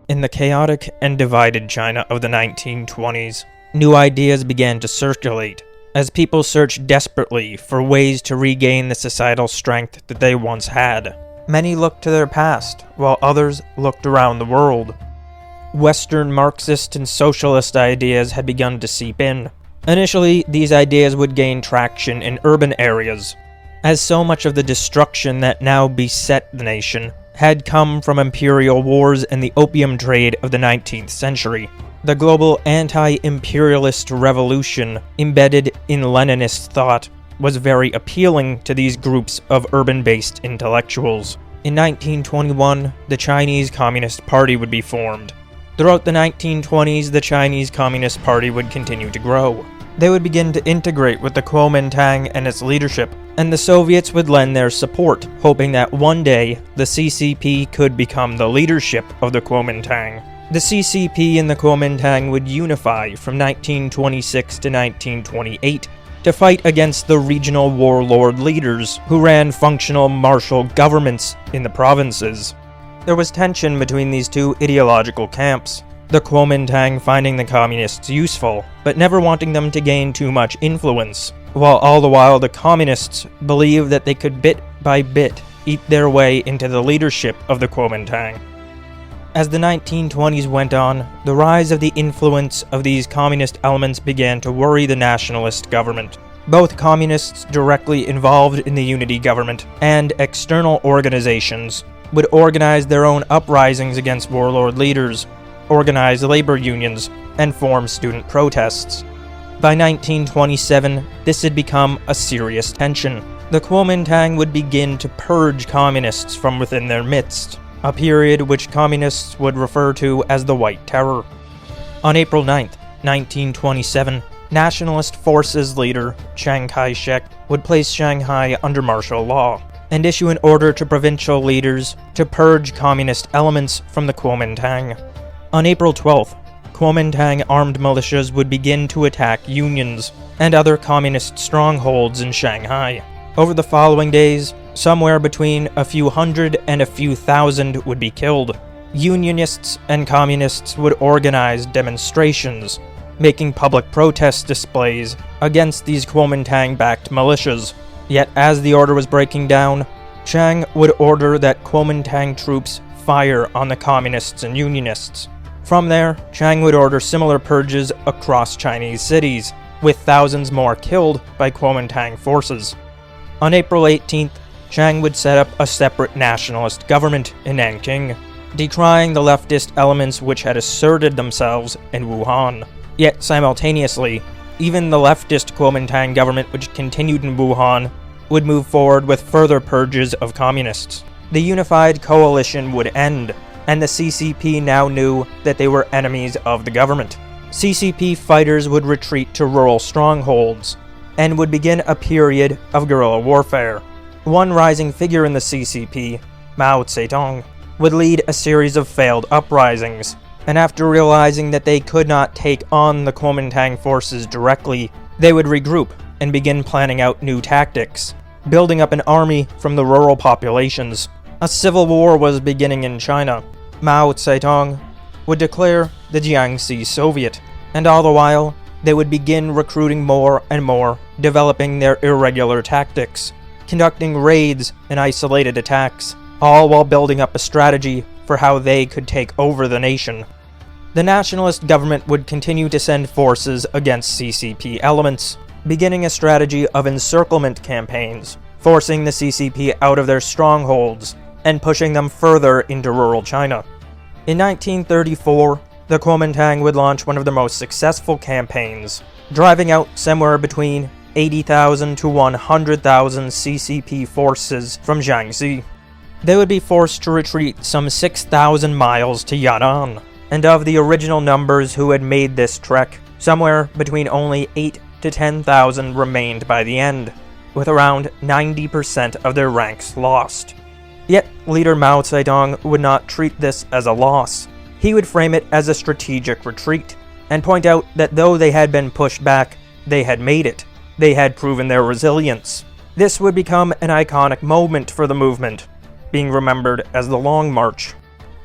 In the chaotic and divided China of the 1920s, new ideas began to circulate, as people searched desperately for ways to regain the societal strength that they once had. Many looked to their past, while others looked around the world. Western Marxist and socialist ideas had begun to seep in. Initially, these ideas would gain traction in urban areas, as so much of the destruction that now beset the nation had come from imperial wars and the opium trade of the 19th century. The global anti-imperialist revolution embedded in Leninist thought was very appealing to these groups of urban-based intellectuals. In 1921, the Chinese Communist Party would be formed. Throughout the 1920s, the Chinese Communist Party would continue to grow. They would begin to integrate with the Kuomintang and its leadership, and the Soviets would lend their support, hoping that one day the CCP could become the leadership of the Kuomintang. The CCP and the Kuomintang would unify from 1926 to 1928 to fight against the regional warlord leaders who ran functional martial governments in the provinces. There was tension between these two ideological camps, the Kuomintang finding the communists useful, but never wanting them to gain too much influence, while all the while the communists believed that they could bit by bit eat their way into the leadership of the Kuomintang. As the 1920s went on, the rise of the influence of these communist elements began to worry the nationalist government. Both communists directly involved in the unity government and external organizations would organize their own uprisings against warlord leaders, organize labor unions, and form student protests. By 1927, this had become a serious tension. The Kuomintang would begin to purge communists from within their midst, a period which communists would refer to as the White Terror. On April 9, 1927, Nationalist Forces leader Chiang Kai-shek would place Shanghai under martial law and issue an order to provincial leaders to purge communist elements from the Kuomintang. On April 12th, Kuomintang armed militias would begin to attack unions and other communist strongholds in Shanghai. Over the following days, somewhere between a few hundred and a few thousand would be killed. Unionists and communists would organize demonstrations, making public protest displays against these Kuomintang-backed militias. Yet as the order was breaking down, Chiang would order that Kuomintang troops fire on the communists and unionists. From there, Chiang would order similar purges across Chinese cities, with thousands more killed by Kuomintang forces. On April 18th, Chiang would set up a separate nationalist government in Nanking, decrying the leftist elements which had asserted themselves in Wuhan. Yet simultaneously, even the leftist Kuomintang government which continued in Wuhan would move forward with further purges of communists. The unified coalition would end, and the CCP now knew that they were enemies of the government. CCP fighters would retreat to rural strongholds, and would begin a period of guerrilla warfare. One rising figure in the CCP, Mao Zedong, would lead a series of failed uprisings, and after realizing that they could not take on the Kuomintang forces directly, they would regroup and begin planning out new tactics, building up an army from the rural populations. A civil war was beginning in China. Mao Zedong would declare the Jiangxi Soviet, and all the while, they would begin recruiting more and more, developing their irregular tactics, conducting raids and isolated attacks, all while building up a strategy for how they could take over the nation. The nationalist government would continue to send forces against CCP elements, beginning a strategy of encirclement campaigns, forcing the CCP out of their strongholds and pushing them further into rural China. In 1934, the Kuomintang would launch one of their most successful campaigns, driving out somewhere between 80,000 to 100,000 CCP forces from Jiangxi. They would be forced to retreat some 6,000 miles to Yan'an, and of the original numbers who had made this trek, somewhere between only 8 to 10,000 remained by the end, with around 90% of their ranks lost. Yet, leader Mao Zedong would not treat this as a loss. He would frame it as a strategic retreat, and point out that though they had been pushed back, they had made it. They had proven their resilience. This would become an iconic moment for the movement, being remembered as the Long March.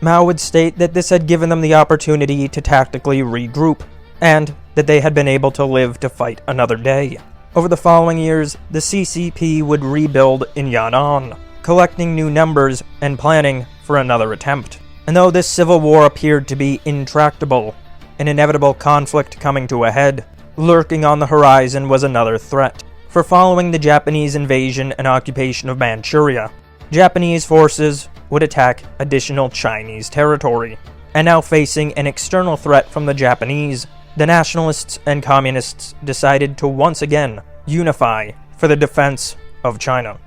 Mao would state that this had given them the opportunity to tactically regroup, and that they had been able to live to fight another day. Over the following years, the CCP would rebuild in Yan'an, collecting new numbers and planning for another attempt. And though this civil war appeared to be intractable, an inevitable conflict coming to a head, lurking on the horizon was another threat. For following the Japanese invasion and occupation of Manchuria, Japanese forces would attack additional Chinese territory. And now facing an external threat from the Japanese, the nationalists and communists decided to once again unify for the defense of China.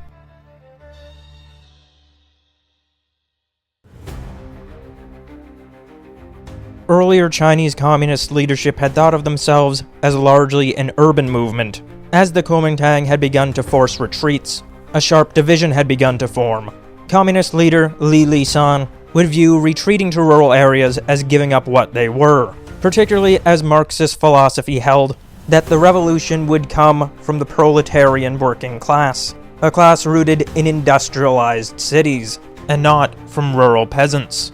Earlier Chinese communist leadership had thought of themselves as largely an urban movement. As the Kuomintang had begun to force retreats, a sharp division had begun to form. Communist leader Li Lisan would view retreating to rural areas as giving up what they were, particularly as Marxist philosophy held that the revolution would come from the proletarian working class, a class rooted in industrialized cities, and not from rural peasants.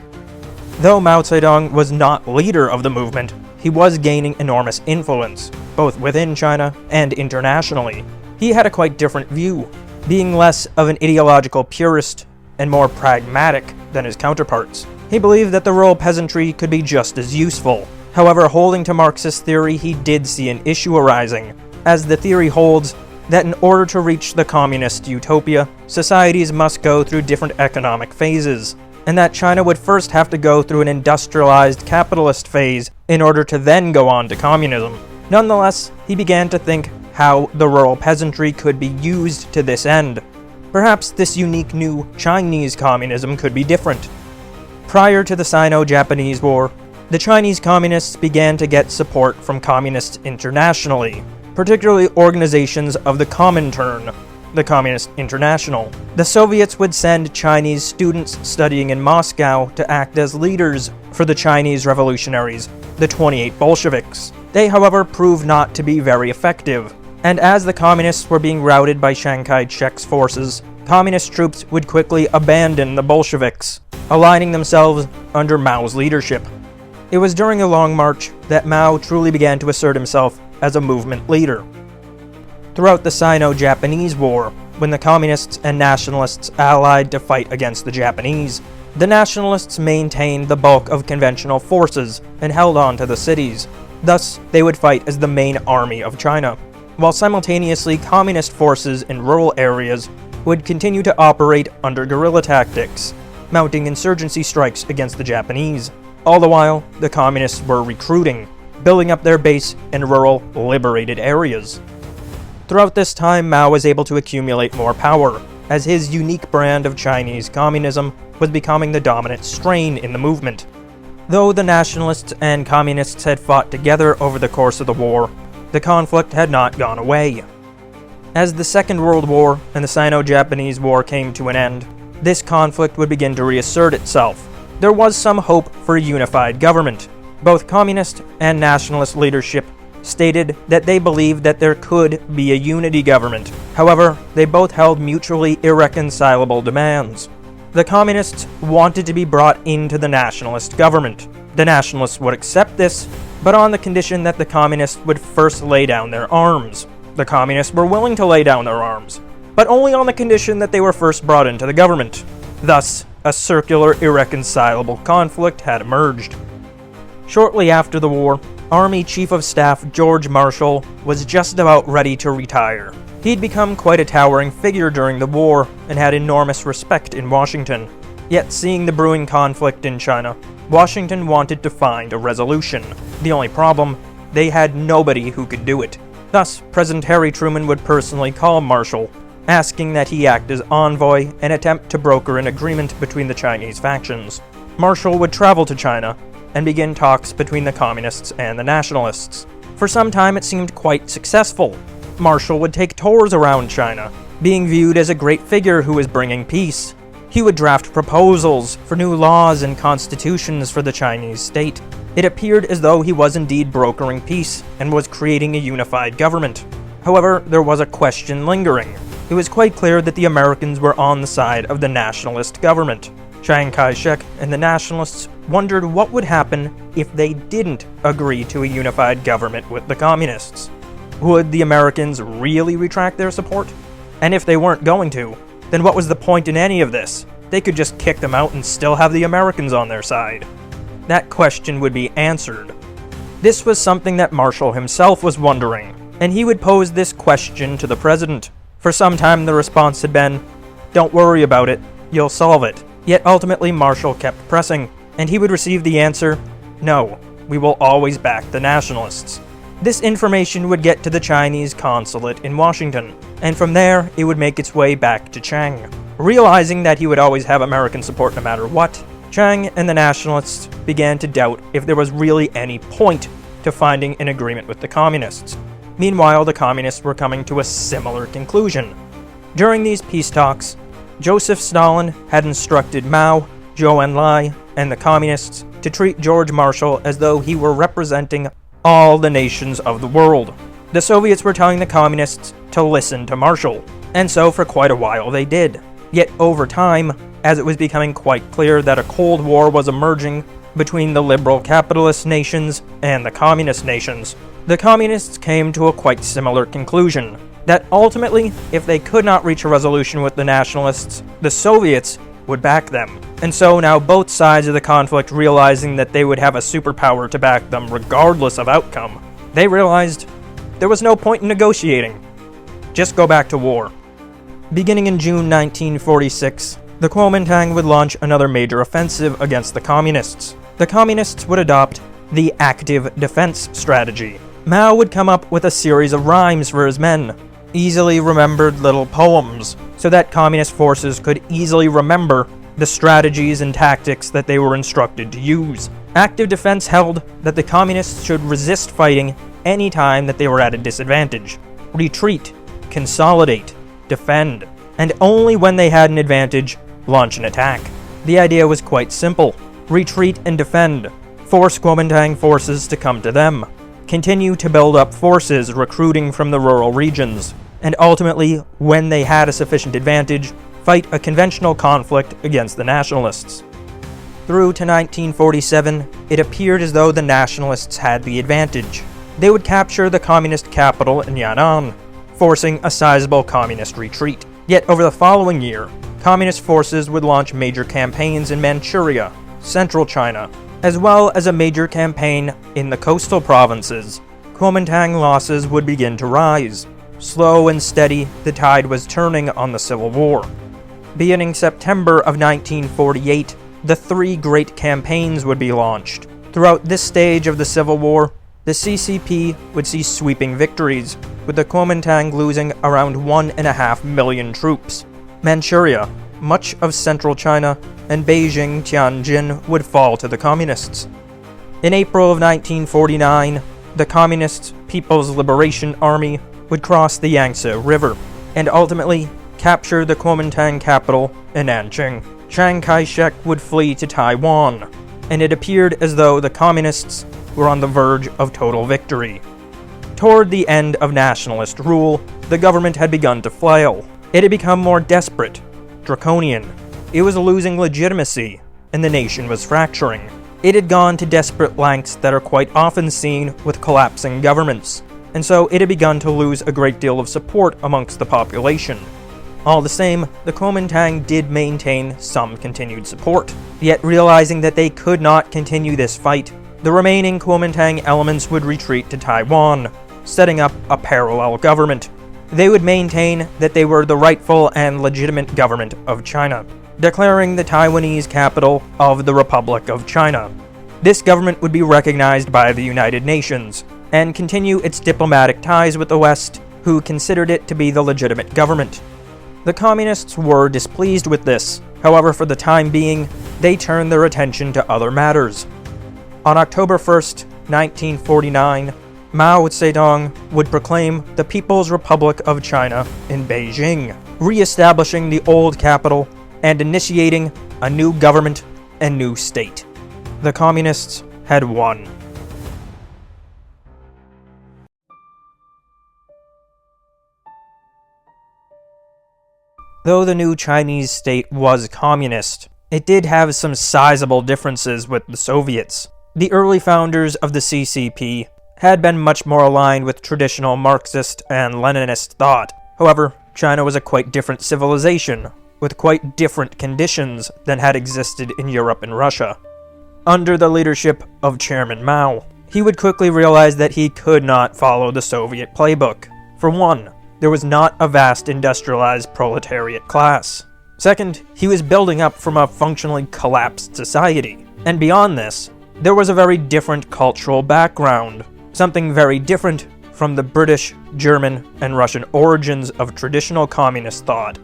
Though Mao Zedong was not leader of the movement, he was gaining enormous influence, both within China and internationally. He had a quite different view, being less of an ideological purist and more pragmatic than his counterparts. He believed that the rural peasantry could be just as useful. However, holding to Marxist theory, he did see an issue arising, as the theory holds that in order to reach the communist utopia, societies must go through different economic phases, and that China would first have to go through an industrialized capitalist phase in order to then go on to communism. Nonetheless, he began to think how the rural peasantry could be used to this end. Perhaps this unique new Chinese communism could be different. Prior to the Sino Japanese War, the Chinese communists began to get support from communists internationally, particularly organizations of the Comintern, the Communist International. The Soviets would send Chinese students studying in Moscow to act as leaders for the Chinese revolutionaries, the 28 Bolsheviks. They, however, proved not to be very effective, and as the communists were being routed by Chiang Kai-shek's forces, communist troops would quickly abandon the Bolsheviks, aligning themselves under Mao's leadership. It was during the Long March that Mao truly began to assert himself as a movement leader. Throughout the Sino-Japanese War, when the communists and nationalists allied to fight against the Japanese, the nationalists maintained the bulk of conventional forces and held on to the cities. Thus, they would fight as the main army of China, while simultaneously communist forces in rural areas would continue to operate under guerrilla tactics, mounting insurgency strikes against the Japanese. All the while, the communists were recruiting, building up their base in rural, liberated areas. Throughout this time, Mao was able to accumulate more power, as his unique brand of Chinese communism was becoming the dominant strain in the movement. Though the nationalists and communists had fought together over the course of the war, the conflict had not gone away. As the Second World War and the Sino-Japanese War came to an end, this conflict would begin to reassert itself. There was some hope for a unified government. Both communist and nationalist leadership stated that they believed that there could be a unity government. However, they both held mutually irreconcilable demands. The communists wanted to be brought into the nationalist government. The nationalists would accept this, but on the condition that the communists would first lay down their arms. The communists were willing to lay down their arms, but only on the condition that they were first brought into the government. Thus, a circular, irreconcilable conflict had emerged. Shortly after the war, Army Chief of Staff George Marshall was just about ready to retire. He'd become quite a towering figure during the war and had enormous respect in Washington. Yet, seeing the brewing conflict in China, Washington wanted to find a resolution. The only problem, they had nobody who could do it. Thus, President Harry Truman would personally call Marshall, asking that he act as envoy and attempt to broker an agreement between the Chinese factions. Marshall would travel to China and begin talks between the communists and the nationalists. For some time it seemed quite successful. Marshall would take tours around China, being viewed as a great figure who was bringing peace. He would draft proposals for new laws and constitutions for the Chinese state. It appeared as though he was indeed brokering peace and was creating a unified government. However, there was a question lingering. It was quite clear that the Americans were on the side of the nationalist government. Chiang Kai-shek and the nationalists wondered what would happen if they didn't agree to a unified government with the communists. Would the Americans really retract their support? And if they weren't going to, then what was the point in any of this? They could just kick them out and still have the Americans on their side. That question would be answered. This was something that Marshall himself was wondering, and he would pose this question to the president. For some time the response had been, "Don't worry about it, you'll solve it." Yet ultimately Marshall kept pressing, and he would receive the answer, "No, we will always back the nationalists." This information would get to the Chinese consulate in Washington, and from there it would make its way back to Chiang. Realizing that he would always have American support no matter what, Chiang and the nationalists began to doubt if there was really any point to finding an agreement with the communists. Meanwhile, the communists were coming to a similar conclusion. During these peace talks, Joseph Stalin had instructed Mao, Zhou Enlai, and the communists to treat George Marshall as though he were representing all the nations of the world. The Soviets were telling the communists to listen to Marshall, and so for quite a while they did. Yet over time, as it was becoming quite clear that a Cold War was emerging between the liberal capitalist nations and the communist nations, the communists came to a quite similar conclusion, that ultimately, if they could not reach a resolution with the nationalists, the Soviets would back them. And so now both sides of the conflict, realizing that they would have a superpower to back them regardless of outcome, they realized there was no point in negotiating. Just go back to war. Beginning in June 1946, the Kuomintang would launch another major offensive against the communists. The communists would adopt the active defense strategy. Mao would come up with a series of rhymes for his men, easily remembered little poems, so that communist forces could easily remember the strategies and tactics that they were instructed to use. Active defense held that the communists should resist fighting any time that they were at a disadvantage, retreat, consolidate, defend, and only when they had an advantage, launch an attack. The idea was quite simple: retreat and defend, force Kuomintang forces to come to them, continue to build up forces recruiting from the rural regions, and ultimately, when they had a sufficient advantage, fight a conventional conflict against the nationalists. Through to 1947, it appeared as though the nationalists had the advantage. They would capture the communist capital in Yan'an, forcing a sizable communist retreat. Yet over the following year, communist forces would launch major campaigns in Manchuria, central China, as well as a major campaign in the coastal provinces. Kuomintang losses would begin to rise. Slow and steady, the tide was turning on the Civil War. Beginning September of 1948, the three great campaigns would be launched. Throughout this stage of the Civil War, the CCP would see sweeping victories, with the Kuomintang losing around 1.5 million troops. Manchuria, much of central China, and Beijing, Tianjin would fall to the communists. In April of 1949, the Communist People's Liberation Army would cross the Yangtze River, and ultimately capture the Kuomintang capital in Nanjing. Chiang Kai-shek would flee to Taiwan, and it appeared as though the communists were on the verge of total victory. Toward the end of nationalist rule, the government had begun to flail. It had become more desperate, draconian. It was losing legitimacy, and the nation was fracturing. It had gone to desperate lengths that are quite often seen with collapsing governments, and so it had begun to lose a great deal of support amongst the population. All the same, the Kuomintang did maintain some continued support. Yet realizing that they could not continue this fight, the remaining Kuomintang elements would retreat to Taiwan, setting up a parallel government. They would maintain that they were the rightful and legitimate government of China, declaring the Taiwanese capital of the Republic of China. This government would be recognized by the United Nations, and continue its diplomatic ties with the West, who considered it to be the legitimate government. The communists were displeased with this. However, for the time being, they turned their attention to other matters. On October 1st, 1949, Mao Zedong would proclaim the People's Republic of China in Beijing, re-establishing the old capital and initiating a new government and new state. The communists had won. Though the new Chinese state was communist, it did have some sizable differences with the Soviets. The early founders of the CCP had been much more aligned with traditional Marxist and Leninist thought. However, China was a quite different civilization, with quite different conditions than had existed in Europe and Russia. Under the leadership of Chairman Mao, he would quickly realize that he could not follow the Soviet playbook. For one, there was not a vast industrialized proletariat class. Second, he was building up from a functionally collapsed society. And beyond this, there was a very different cultural background, something very different from the British, German, and Russian origins of traditional communist thought.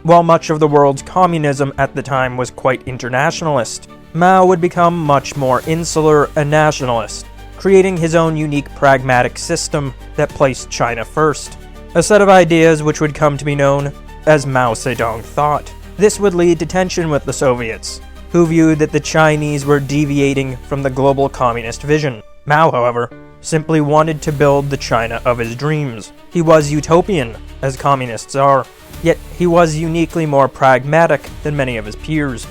While much of the world's communism at the time was quite internationalist, Mao would become much more insular and nationalist, creating his own unique pragmatic system that placed China first, a set of ideas which would come to be known as Mao Zedong thought. This would lead to tension with the Soviets, who viewed that the Chinese were deviating from the global communist vision. Mao, however, simply wanted to build the China of his dreams. He was utopian, as communists are, yet he was uniquely more pragmatic than many of his peers.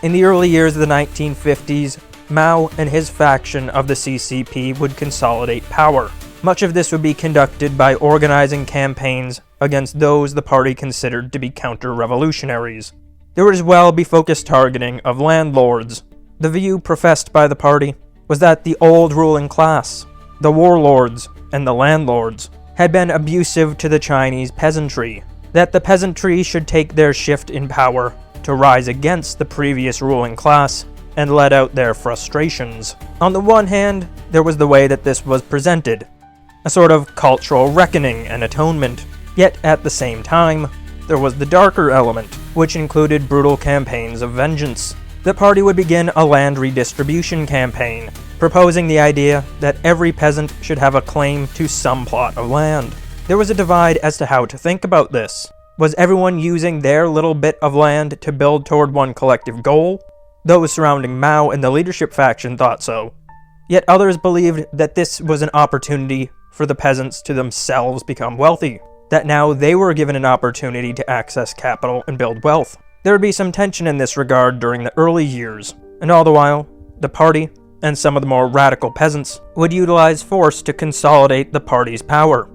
In the early years of the 1950s, Mao and his faction of the CCP would consolidate power. Much of this would be conducted by organizing campaigns against those the party considered to be counter-revolutionaries. There would as well be focused targeting of landlords. The view professed by the party was that the old ruling class, the warlords and the landlords, had been abusive to the Chinese peasantry, that the peasantry should take their shift in power to rise against the previous ruling class and let out their frustrations. On the one hand, there was the way that this was presented, a sort of cultural reckoning and atonement. Yet at the same time, there was the darker element, which included brutal campaigns of vengeance. The party would begin a land redistribution campaign, proposing the idea that every peasant should have a claim to some plot of land. There was a divide as to how to think about this. Was everyone using their little bit of land to build toward one collective goal? Those surrounding Mao and the leadership faction thought so. Yet others believed that this was an opportunity for the peasants to themselves become wealthy, that now they were given an opportunity to access capital and build wealth. There would be some tension in this regard during the early years, and all the while, the party and some of the more radical peasants would utilize force to consolidate the party's power.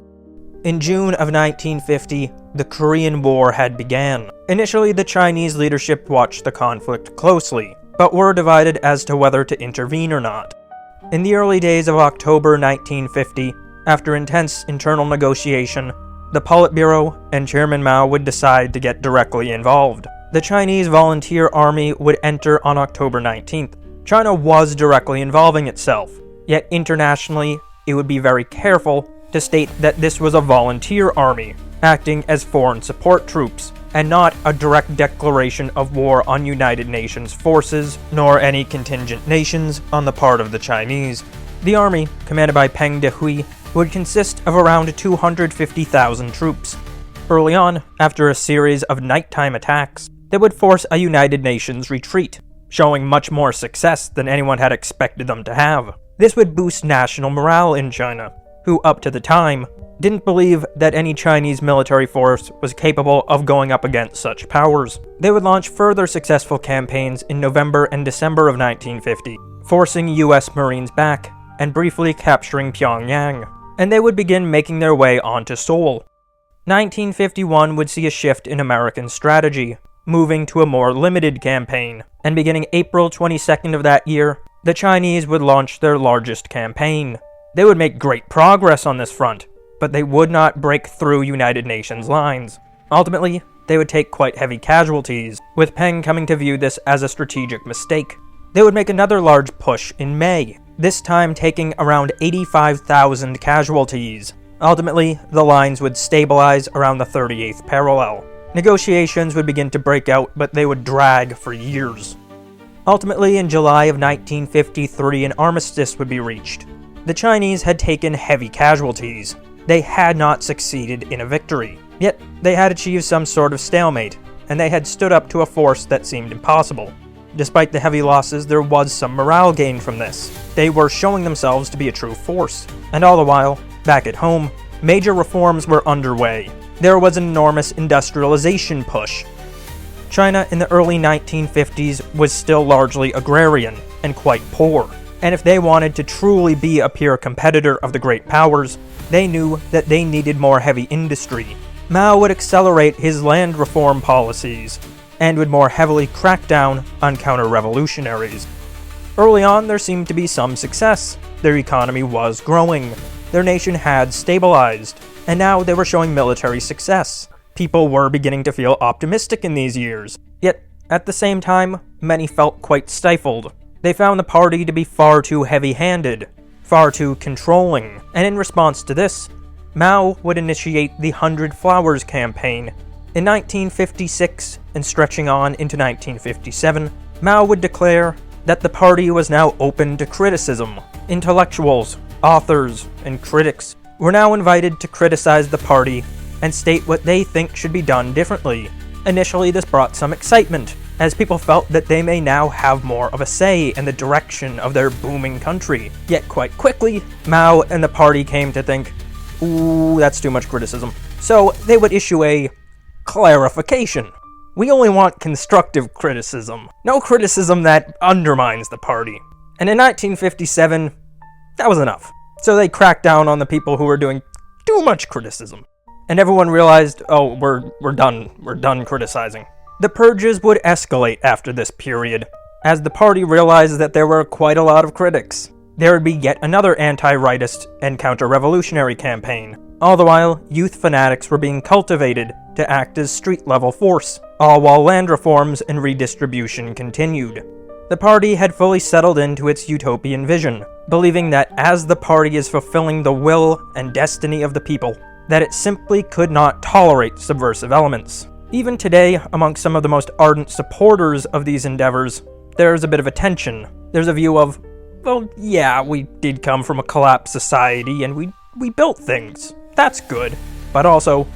In June of 1950, the Korean War had begun. Initially, the Chinese leadership watched the conflict closely, but were divided as to whether to intervene or not. In the early days of October 1950, after intense internal negotiation, the Politburo and Chairman Mao would decide to get directly involved. The Chinese Volunteer Army would enter on October 19th. China was directly involving itself, yet internationally, it would be very careful to state that this was a volunteer army, acting as foreign support troops, and not a direct declaration of war on United Nations forces, nor any contingent nations on the part of the Chinese. The army, commanded by Peng Dehui, would consist of around 250,000 troops. Early on, after a series of nighttime attacks, they would force a United Nations retreat, showing much more success than anyone had expected them to have. This would boost national morale in China, who up to the time didn't believe that any Chinese military force was capable of going up against such powers. They would launch further successful campaigns in November and December of 1950, forcing US Marines back and briefly capturing Pyongyang, and they would begin making their way onto Seoul. 1951 would see a shift in American strategy, moving to a more limited campaign, and beginning April 22nd of that year, the Chinese would launch their largest campaign. They would make great progress on this front, but they would not break through United Nations lines. Ultimately, they would take quite heavy casualties, with Peng coming to view this as a strategic mistake. They would make another large push in May, this time taking around 85,000 casualties. Ultimately, the lines would stabilize around the 38th parallel. Negotiations would begin to break out, but they would drag for years. Ultimately, in July of 1953, an armistice would be reached. The Chinese had taken heavy casualties. They had not succeeded in a victory. Yet, they had achieved some sort of stalemate, and they had stood up to a force that seemed impossible. Despite the heavy losses, there was some morale gained from this. They were showing themselves to be a true force. And all the while, back at home, major reforms were underway. There was an enormous industrialization push. China in the early 1950s was still largely agrarian and quite poor, and if they wanted to truly be a peer competitor of the great powers, they knew that they needed more heavy industry. Mao would accelerate his land reform policies, and would more heavily crack down on counter-revolutionaries. Early on, there seemed to be some success. Their economy was growing, their nation had stabilized, and now they were showing military success. People were beginning to feel optimistic in these years, yet at the same time, many felt quite stifled. They found the party to be far too heavy-handed, far too controlling, and in response to this, Mao would initiate the 100 Flowers campaign. In 1956, and stretching on into 1957, Mao would declare that the party was now open to criticism. Intellectuals, authors, and critics were now invited to criticize the party and state what they think should be done differently. Initially, this brought some excitement, as people felt that they may now have more of a say in the direction of their booming country. Yet quite quickly, Mao and the party came to think, ooh, that's too much criticism. So they would issue a clarification. We only want constructive criticism. No criticism that undermines the party. And in 1957, that was enough. So they cracked down on the people who were doing too much criticism. And everyone realized, oh, we're done criticizing. The purges would escalate after this period, as the party realized that there were quite a lot of critics. There would be yet another anti-rightist and counter-revolutionary campaign. All the while, youth fanatics were being cultivated to act as street-level force, all while land reforms and redistribution continued. The party had fully settled into its utopian vision, believing that as the party is fulfilling the will and destiny of the people, that it simply could not tolerate subversive elements. Even today, among some of the most ardent supporters of these endeavors, there's a bit of a tension. There's a view of, well, yeah, we did come from a collapsed society and we built things. That's good. But also,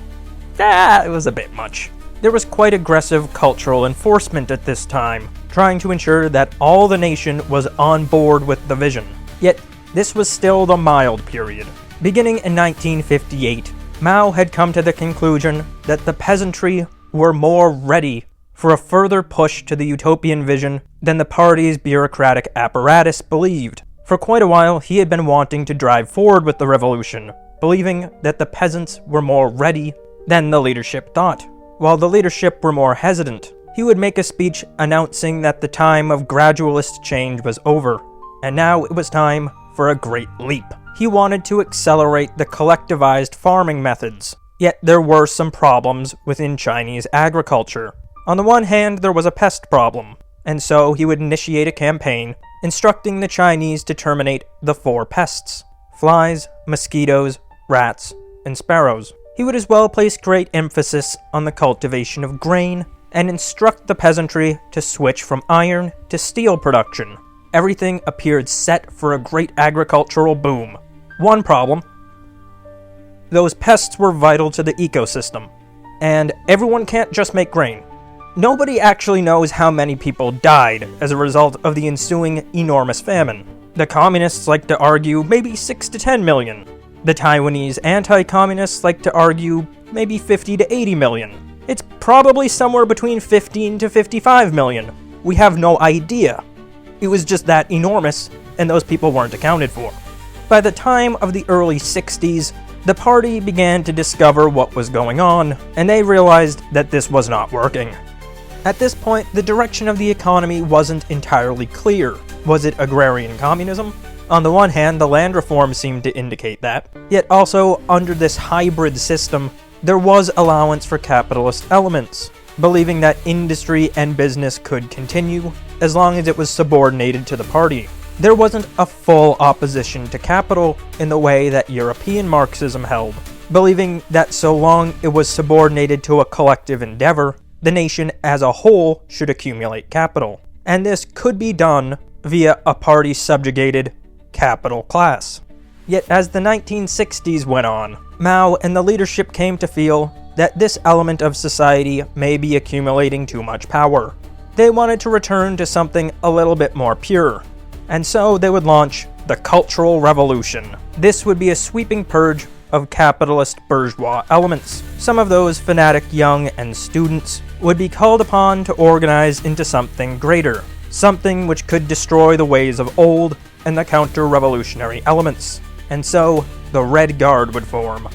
it was a bit much. There was quite aggressive cultural enforcement at this time, trying to ensure that all the nation was on board with the vision. Yet, this was still the mild period. Beginning in 1958, Mao had come to the conclusion that the peasantry were more ready for a further push to the utopian vision than the party's bureaucratic apparatus believed. For quite a while, he had been wanting to drive forward with the revolution, believing that the peasants were more ready than the leadership thought. While the leadership were more hesitant, he would make a speech announcing that the time of gradualist change was over, and now it was time for a great leap. He wanted to accelerate the collectivized farming methods, yet there were some problems within Chinese agriculture. On the one hand, there was a pest problem, and so he would initiate a campaign instructing the Chinese to terminate the 4 pests: flies, mosquitoes, rats, and sparrows. He would as well place great emphasis on the cultivation of grain and instruct the peasantry to switch from iron to steel production. Everything appeared set for a great agricultural boom. One problem: those pests were vital to the ecosystem, and everyone can't just make grain. Nobody actually knows how many people died as a result of the ensuing enormous famine. The communists like to argue maybe 6 to 10 million. The Taiwanese anti-communists like to argue maybe 50 to 80 million. It's probably somewhere between 15 to 55 million. We have no idea. It was just that enormous, and those people weren't accounted for. By the time of the early 60s, the party began to discover what was going on, and they realized that this was not working. At this point, the direction of the economy wasn't entirely clear. Was it agrarian communism? On the one hand, the land reform seemed to indicate that, yet also, under this hybrid system, there was allowance for capitalist elements, believing that industry and business could continue as long as it was subordinated to the party. There wasn't a full opposition to capital in the way that European Marxism held, believing that so long it was subordinated to a collective endeavor, the nation as a whole should accumulate capital. And this could be done via a party-subjugated capital class. Yet as the 1960s went on, Mao and the leadership came to feel that this element of society may be accumulating too much power. They wanted to return to something a little bit more pure, and so they would launch the Cultural Revolution. This would be a sweeping purge of capitalist bourgeois elements. Some of those fanatic young and students would be called upon to organize into something greater, something which could destroy the ways of old and the counter-revolutionary elements. And so, the Red Guard would form.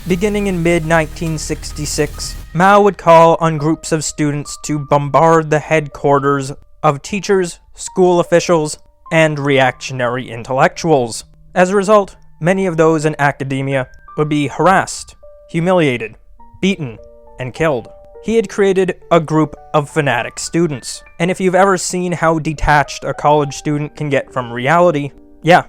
Beginning in mid-1966, Mao would call on groups of students to bombard the headquarters of teachers, school officials, and reactionary intellectuals. As a result, many of those in academia would be harassed, humiliated, beaten, and killed. He had created a group of fanatic students, and if you've ever seen how detached a college student can get from reality, yeah,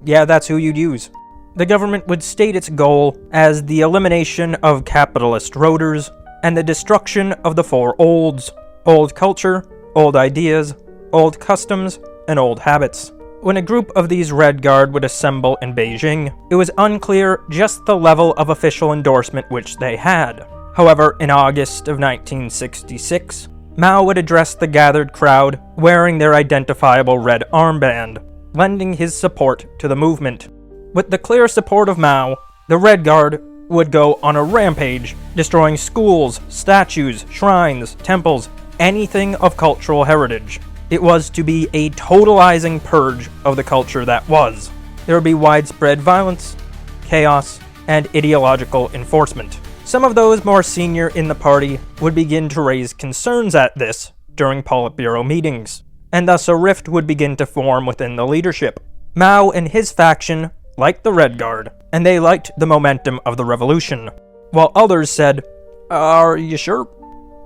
that's who you'd use. The government would state its goal as the elimination of capitalist roaders and the destruction of the four olds: old culture, old ideas, old customs, and old habits. When a group of these Red Guard would assemble in Beijing, it was unclear just the level of official endorsement which they had. However, in August of 1966, Mao would address the gathered crowd wearing their identifiable red armband, lending his support to the movement. With the clear support of Mao, the Red Guard would go on a rampage, destroying schools, statues, shrines, temples, anything of cultural heritage. It was to be a totalizing purge of the culture that was. There would be widespread violence, chaos, and ideological enforcement. Some of those more senior in the party would begin to raise concerns at this during Politburo meetings, and thus a rift would begin to form within the leadership. Mao and his faction liked the Red Guard, and they liked the momentum of the revolution, while others said, "Are you sure?"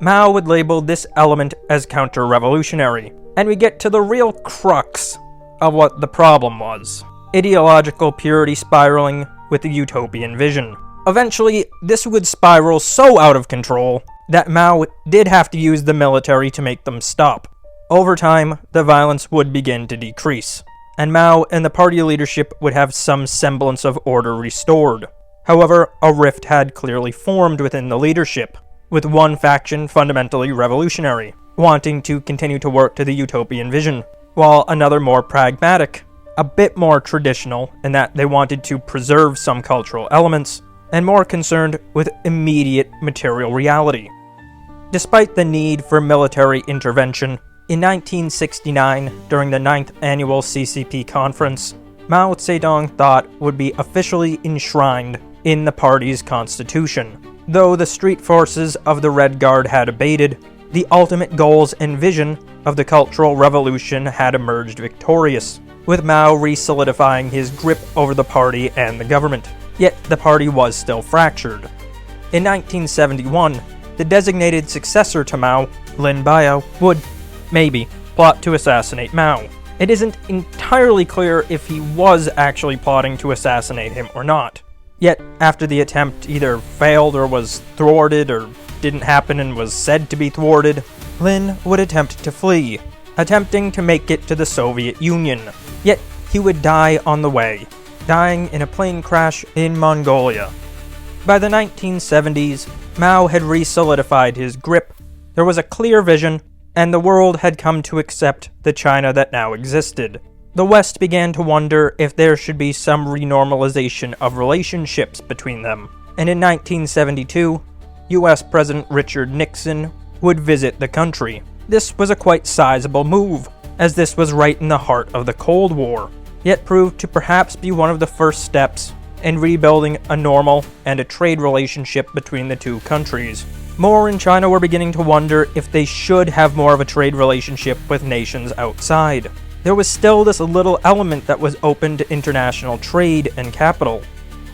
Mao would label this element as counter-revolutionary, and we get to the real crux of what the problem was: ideological purity spiraling with a utopian vision. Eventually, this would spiral so out of control that Mao did have to use the military to make them stop. Over time, the violence would begin to decrease, and Mao and the party leadership would have some semblance of order restored. However, a rift had clearly formed within the leadership, with one faction fundamentally revolutionary, wanting to continue to work to the utopian vision, while another more pragmatic, a bit more traditional in that they wanted to preserve some cultural elements, and more concerned with immediate material reality. Despite the need for military intervention, in 1969, during the 9th Annual CCP Conference, Mao Zedong thought would be officially enshrined in the party's constitution. Though the street forces of the Red Guard had abated, the ultimate goals and vision of the Cultural Revolution had emerged victorious, with Mao re-solidifying his grip over the party and the government. Yet the party was still fractured. In 1971, the designated successor to Mao, Lin Biao, would, maybe, plot to assassinate Mao. It isn't entirely clear if he was actually plotting to assassinate him or not. Yet, after the attempt either failed or was thwarted or didn't happen and was said to be thwarted, Lin would attempt to flee, attempting to make it to the Soviet Union. Yet, he would die on the way, dying in a plane crash in Mongolia. By the 1970s, Mao had re-solidified his grip, there was a clear vision, and the world had come to accept the China that now existed. The West began to wonder if there should be some renormalization of relationships between them, and in 1972, US President Richard Nixon would visit the country. This was a quite sizable move, as this was right in the heart of the Cold War, yet proved to perhaps be one of the first steps in rebuilding a normal and a trade relationship between the two countries. More in China were beginning to wonder if they should have more of a trade relationship with nations outside. There was still this little element that was open to international trade and capital,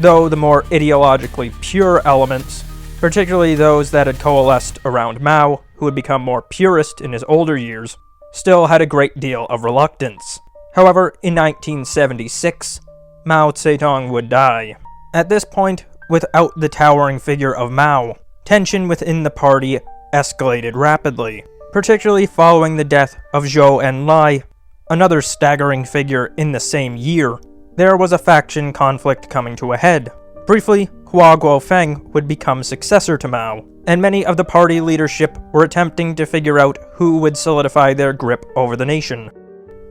though the more ideologically pure elements, particularly those that had coalesced around Mao, who had become more purist in his older years, still had a great deal of reluctance. However, in 1976, Mao Zedong would die. At this point, without the towering figure of Mao, tension within the party escalated rapidly, particularly following the death of Zhou Enlai, another staggering figure in the same year. There was a faction conflict coming to a head. Briefly, Hua Guofeng would become successor to Mao, and many of the party leadership were attempting to figure out who would solidify their grip over the nation.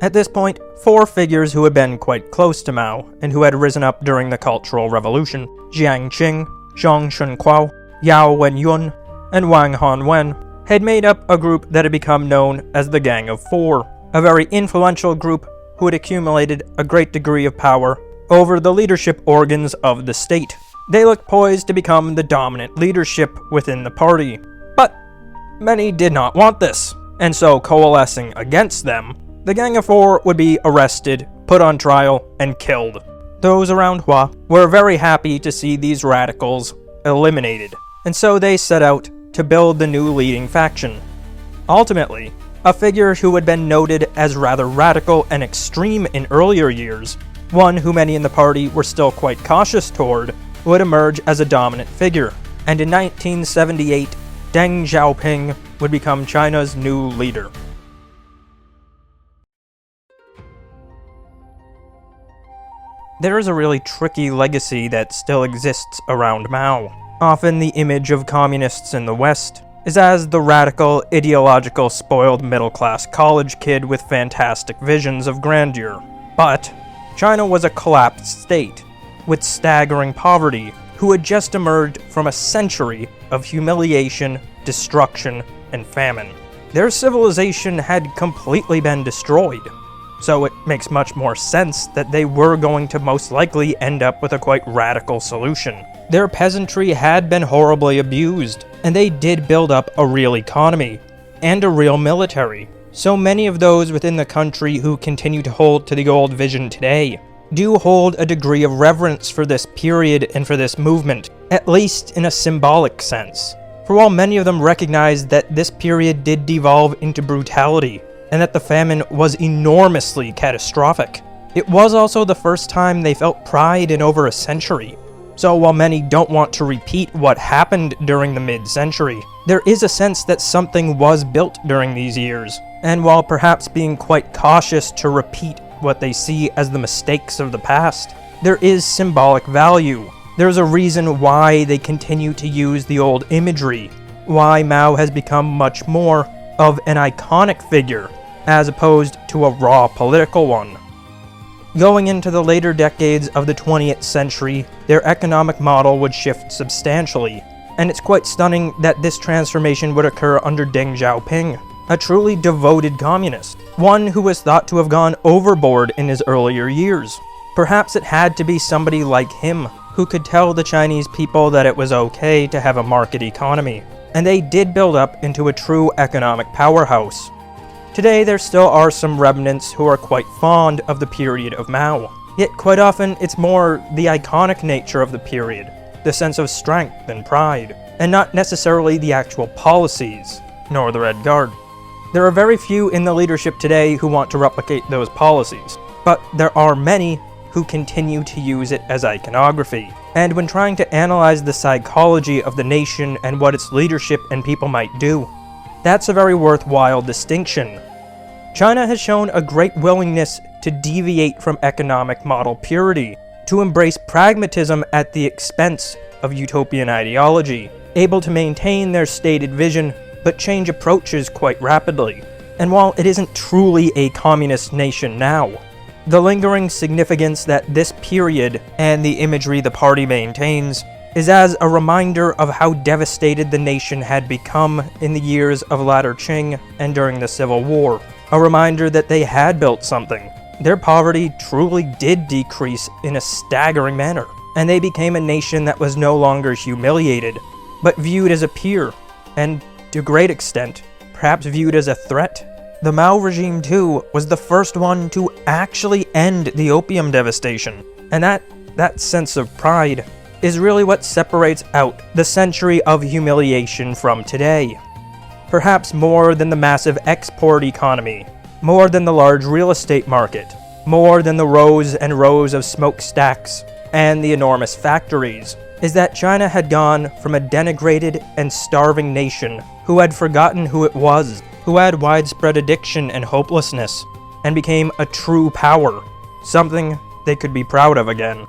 At this point, 4 figures who had been quite close to Mao and who had risen up during the Cultural Revolution, Jiang Qing, Zhang Shunquao, Yao Wenyun, and Wang Hanwen, had made up a group that had become known as the Gang of Four, a very influential group who had accumulated a great degree of power over the leadership organs of the state. They looked poised to become the dominant leadership within the party. But many did not want this, and so coalescing against them, the Gang of Four would be arrested, put on trial, and killed. Those around Hua were very happy to see these radicals eliminated, and so they set out to build the new leading faction. Ultimately, a figure who had been noted as rather radical and extreme in earlier years, one who many in the party were still quite cautious toward, would emerge as a dominant figure, and in 1978, Deng Xiaoping would become China's new leader. There is a really tricky legacy that still exists around Mao. Often the image of communists in the West is as the radical, ideological, spoiled middle-class college kid with fantastic visions of grandeur. But China was a collapsed state, with staggering poverty, who had just emerged from a century of humiliation, destruction, and famine. Their civilization had completely been destroyed, so it makes much more sense that they were going to most likely end up with a quite radical solution. Their peasantry had been horribly abused, and they did build up a real economy, and a real military. So many of those within the country who continue to hold to the old vision today do hold a degree of reverence for this period and for this movement, at least in a symbolic sense. For while many of them recognize that this period did devolve into brutality, and that the famine was enormously catastrophic, it was also the first time they felt pride in over a century. So while many don't want to repeat what happened during the mid-century, there is a sense that something was built during these years, and while perhaps being quite cautious to repeat what they see as the mistakes of the past, there is symbolic value. There's a reason why they continue to use the old imagery, why Mao has become much more of an iconic figure, as opposed to a raw political one. Going into the later decades of the 20th century, their economic model would shift substantially, and it's quite stunning that this transformation would occur under Deng Xiaoping, a truly devoted communist, one who was thought to have gone overboard in his earlier years. Perhaps it had to be somebody like him who could tell the Chinese people that it was okay to have a market economy, and they did build up into a true economic powerhouse. Today there still are some remnants who are quite fond of the period of Mao, yet quite often it's more the iconic nature of the period, the sense of strength and pride, and not necessarily the actual policies, nor the Red Guard. There are very few in the leadership today who want to replicate those policies, but there are many who continue to use it as iconography. And when trying to analyze the psychology of the nation and what its leadership and people might do, that's a very worthwhile distinction. China has shown a great willingness to deviate from economic model purity, to embrace pragmatism at the expense of utopian ideology, able to maintain their stated vision but change approaches quite rapidly. And while it isn't truly a communist nation now, the lingering significance that this period and the imagery the party maintains is as a reminder of how devastated the nation had become in the years of latter Qing and during the Civil War. A reminder that they had built something. Their poverty truly did decrease in a staggering manner, and they became a nation that was no longer humiliated, but viewed as a peer, and to a great extent, perhaps viewed as a threat. The Mao regime, too, was the first one to actually end the opium devastation, and that sense of pride is really what separates out the century of humiliation from today. Perhaps more than the massive export economy, more than the large real estate market, more than the rows and rows of smokestacks and the enormous factories, is that China had gone from a denigrated and starving nation who had forgotten who it was, who had widespread addiction and hopelessness, and became a true power, something they could be proud of again.